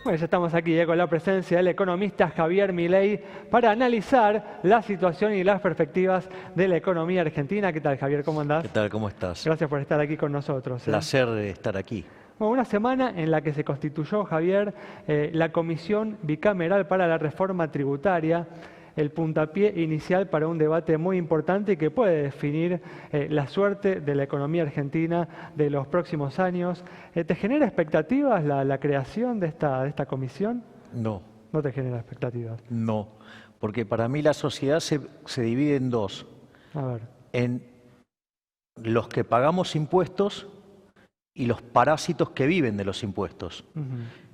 Bueno, ya estamos aquí con la presencia del economista Javier Milei para analizar la situación y las perspectivas de la economía argentina. ¿Qué tal, Javier? ¿Cómo andás? ¿Qué tal? ¿Cómo estás? Gracias por estar aquí con nosotros. Placer estar aquí. Bueno, una semana en la que se constituyó, Javier, la Comisión Bicameral para la Reforma Tributaria, el puntapié inicial para un debate muy importante que puede definir la suerte de la economía argentina de los próximos años. ¿Te genera expectativas la creación de esta comisión? No. ¿No te genera expectativas? No, porque para mí la sociedad se divide en dos. A ver. En los que pagamos impuestos y los parásitos que viven de los impuestos.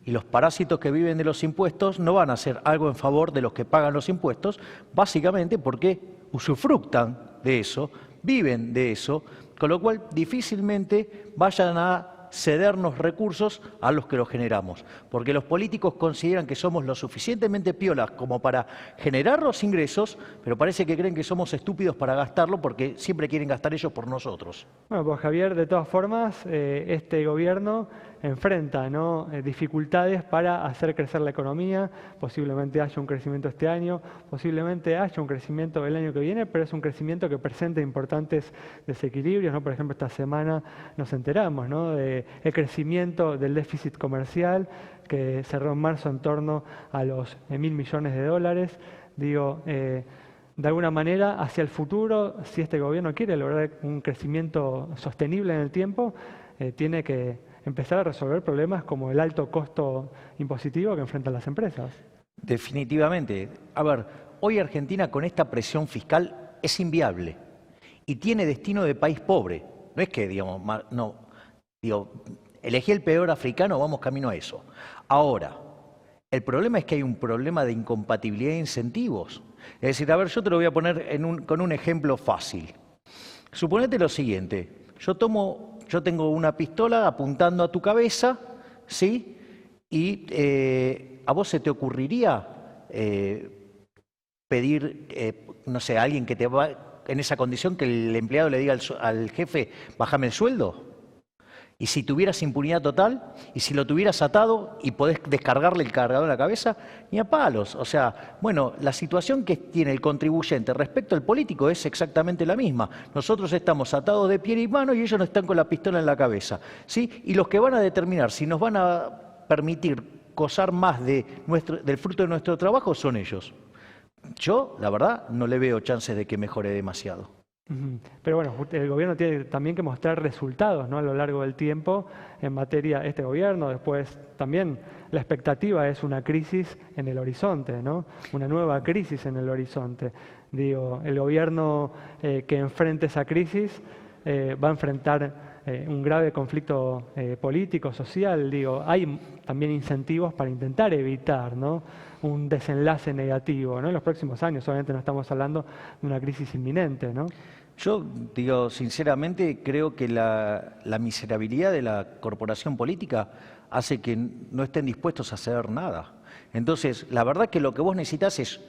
Y los parásitos que viven de los impuestos no van a hacer algo en favor de los que pagan los impuestos, básicamente porque usufructan de eso, viven de eso, con lo cual difícilmente vayan a cedernos recursos a los que los generamos, porque los políticos consideran que somos lo suficientemente piolas como para generar los ingresos, pero parece que creen que somos estúpidos para gastarlo porque siempre quieren gastar ellos por nosotros. Bueno, pues Javier, de todas formas, este gobierno enfrenta dificultades para hacer crecer la economía. Posiblemente haya un crecimiento este año, posiblemente haya un crecimiento el año que viene, pero es un crecimiento que presenta importantes desequilibrios, ¿no? Por ejemplo, esta semana nos enteramos, ¿no?, de el crecimiento del déficit comercial que cerró en marzo en torno a los 1.000 millones de dólares. Digo, de alguna manera, hacia el futuro, si este gobierno quiere lograr un crecimiento sostenible en el tiempo, tiene que empezar a resolver problemas como el alto costo impositivo que enfrentan las empresas. Definitivamente. A ver, hoy Argentina con esta presión fiscal es inviable y tiene destino de país pobre. No es que, digamos, elegí el peor africano, vamos camino a eso. Ahora, el problema es que hay un problema de incompatibilidad de incentivos. Es decir, a ver, yo te lo voy a poner con un ejemplo fácil. Suponete lo siguiente, yo tengo una pistola apuntando a tu cabeza, ¿sí? Y ¿a vos se te ocurriría pedir, no sé, a alguien que te va en esa condición que el empleado le diga al jefe, bájame el sueldo? Y si tuvieras impunidad total, y si lo tuvieras atado y podés descargarle el cargador en la cabeza, ni a palos. O sea, bueno, la situación que tiene el contribuyente respecto al político es exactamente la misma. Nosotros estamos atados de pie y mano y ellos no están con la pistola en la cabeza, ¿sí? Y los que van a determinar si nos van a permitir gozar más del fruto de nuestro trabajo son ellos. Yo, la verdad, no le veo chances de que mejore demasiado. Pero bueno, el gobierno tiene también que mostrar resultados, ¿no?, a lo largo del tiempo en materia este gobierno. Después también la expectativa es una crisis en el horizonte, ¿no?, una nueva crisis en el horizonte. Digo, el gobierno que enfrente esa crisis va a enfrentar un grave conflicto político, social. Digo, hay también incentivos para intentar evitar, ¿no?, un desenlace negativo, ¿no?, en los próximos años. Obviamente no estamos hablando de una crisis inminente, ¿no? Yo digo, sinceramente, creo que la miserabilidad de la corporación política hace que no estén dispuestos a hacer nada. Entonces, la verdad que lo que vos necesitas es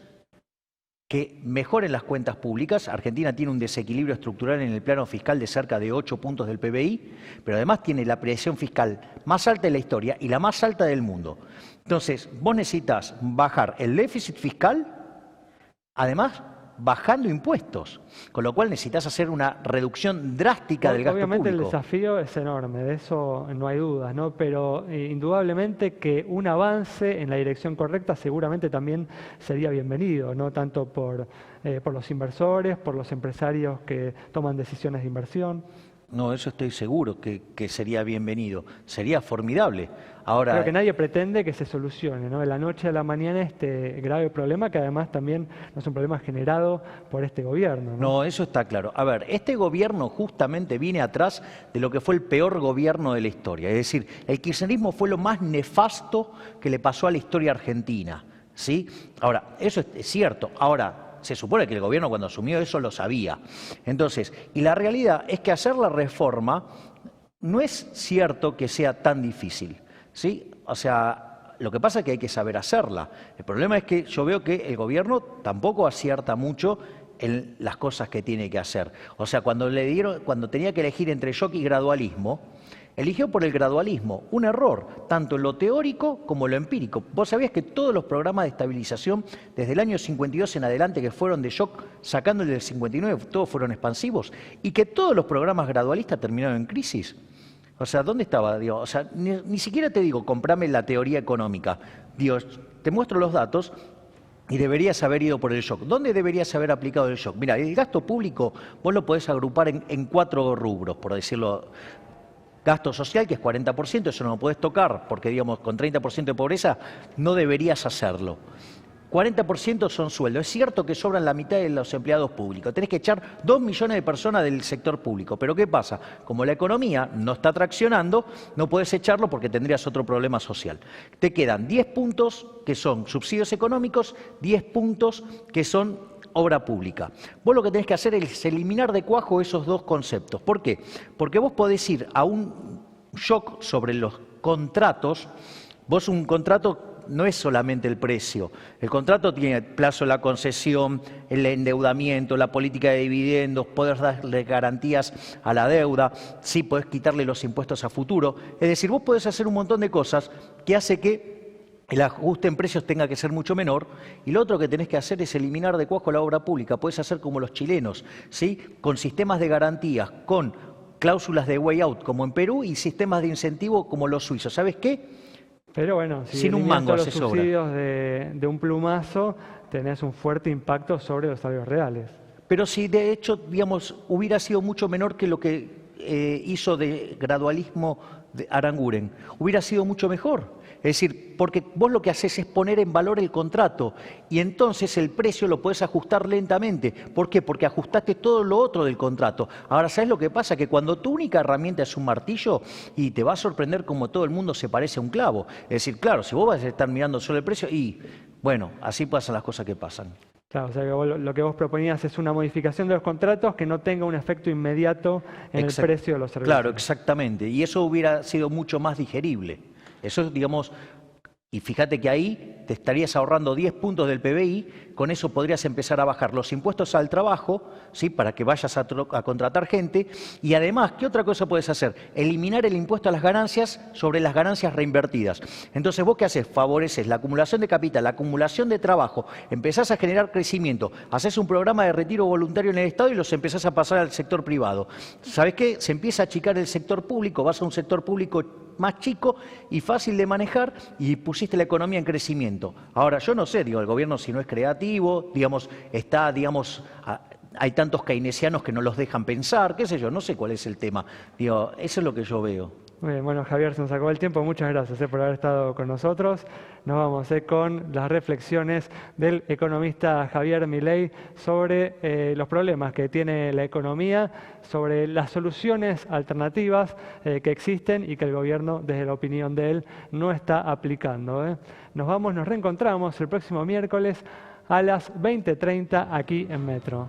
que mejoren las cuentas públicas. Argentina tiene un desequilibrio estructural en el plano fiscal de cerca de 8 puntos del PBI, pero además tiene la presión fiscal más alta de la historia y la más alta del mundo. Entonces, vos necesitas bajar el déficit fiscal, además bajando impuestos, con lo cual necesitas hacer una reducción drástica del gasto público. Obviamente el desafío es enorme, de eso no hay dudas, ¿no? Pero indudablemente que un avance en la dirección correcta seguramente también sería bienvenido, no tanto por los inversores, por los empresarios que toman decisiones de inversión. No, eso estoy seguro que sería bienvenido, sería formidable. Ahora, creo que nadie pretende que se solucione, ¿no?, de la noche a la mañana este grave problema, que además también no es un problema generado por este gobierno, ¿no? No, eso está claro. A ver, este gobierno justamente viene atrás de lo que fue el peor gobierno de la historia. Es decir, el kirchnerismo fue lo más nefasto que le pasó a la historia argentina, ¿sí? Ahora, eso es cierto. Ahora, se supone que el gobierno cuando asumió eso lo sabía. Entonces, y la realidad es que hacer la reforma no es cierto que sea tan difícil, ¿sí? O sea, lo que pasa es que hay que saber hacerla. El problema es que yo veo que el gobierno tampoco acierta mucho en las cosas que tiene que hacer. O sea, cuando tenía que elegir entre shock y gradualismo, Eligió por el gradualismo, un error, tanto en lo teórico como en lo empírico. Vos sabías que todos los programas de estabilización, desde el año 52 en adelante, que fueron de shock, sacando el del 59, todos fueron expansivos, y que todos los programas gradualistas terminaron en crisis. O sea, ¿dónde estaba? Digo, o sea, ni siquiera te digo, comprame la teoría económica. Dios, te muestro los datos y deberías haber ido por el shock. ¿Dónde deberías haber aplicado el shock? Mira, el gasto público vos lo podés agrupar en 4 rubros, por decirlo. Gasto social, que es 40%, eso no lo podés tocar, porque digamos, con 30% de pobreza no deberías hacerlo. 40% son sueldos. Es cierto que sobran la mitad de los empleados públicos. Tenés que echar 2 millones de personas del sector público. Pero ¿qué pasa? Como la economía no está traccionando, no podés echarlo porque tendrías otro problema social. Te quedan 10 puntos que son subsidios económicos, 10 puntos que son obra pública. Vos lo que tenés que hacer es eliminar de cuajo esos 2 conceptos. ¿Por qué? Porque vos podés ir a un shock sobre los contratos. Vos un contrato no es solamente el precio. El contrato tiene el plazo de la concesión, el endeudamiento, la política de dividendos, poder darle garantías a la deuda, sí podés quitarle los impuestos a futuro. Es decir, vos podés hacer un montón de cosas que hace que el ajuste en precios tenga que ser mucho menor, y lo otro que tenés que hacer es eliminar de cuajo la obra pública. Podés hacer como los chilenos, ¿sí? Con sistemas de garantías, con cláusulas de way out como en Perú y sistemas de incentivo como los suizos. ¿Sabes qué? Pero bueno, si sin un mango los se subsidios de un plumazo, tenés un fuerte impacto sobre los salarios reales. Pero si de hecho, digamos, hubiera sido mucho menor que lo que hizo de gradualismo de Aranguren, hubiera sido mucho mejor. Es decir, porque vos lo que haces es poner en valor el contrato y entonces el precio lo podés ajustar lentamente. ¿Por qué? Porque ajustaste todo lo otro del contrato. Ahora, ¿sabés lo que pasa? Que cuando tu única herramienta es un martillo, y te va a sorprender como todo el mundo se parece a un clavo. Es decir, claro, si vos vas a estar mirando solo el precio, y bueno, así pasan las cosas que pasan. Claro, o sea que lo que vos proponías es una modificación de los contratos que no tenga un efecto inmediato en el precio de los servicios. Claro, exactamente. Y eso hubiera sido mucho más digerible. Eso, digamos, y fíjate que ahí te estarías ahorrando 10 puntos del PBI, con eso podrías empezar a bajar los impuestos al trabajo, ¿sí? Para que vayas a contratar gente, y además, ¿qué otra cosa puedes hacer? Eliminar el impuesto a las ganancias sobre las ganancias reinvertidas. Entonces, ¿vos qué haces? Favoreces la acumulación de capital, la acumulación de trabajo, empezás a generar crecimiento, haces un programa de retiro voluntario en el Estado y los empezás a pasar al sector privado. ¿Sabés qué? Se empieza a achicar el sector público, vas a un sector público más chico y fácil de manejar, y pusiste la economía en crecimiento. Ahora, yo no sé, digo, el gobierno si no es creativo, digamos, está, digamos, hay tantos keynesianos que no los dejan pensar, qué sé yo, no sé cuál es el tema. Digo, eso es lo que yo veo. Muy bien, bueno, Javier, se nos acabó el tiempo. Muchas gracias por haber estado con nosotros. Nos vamos con las reflexiones del economista Javier Milei sobre los problemas que tiene la economía, sobre las soluciones alternativas que existen y que el gobierno, desde la opinión de él, no está aplicando. Nos reencontramos el próximo miércoles a las 20:30 aquí en Metro.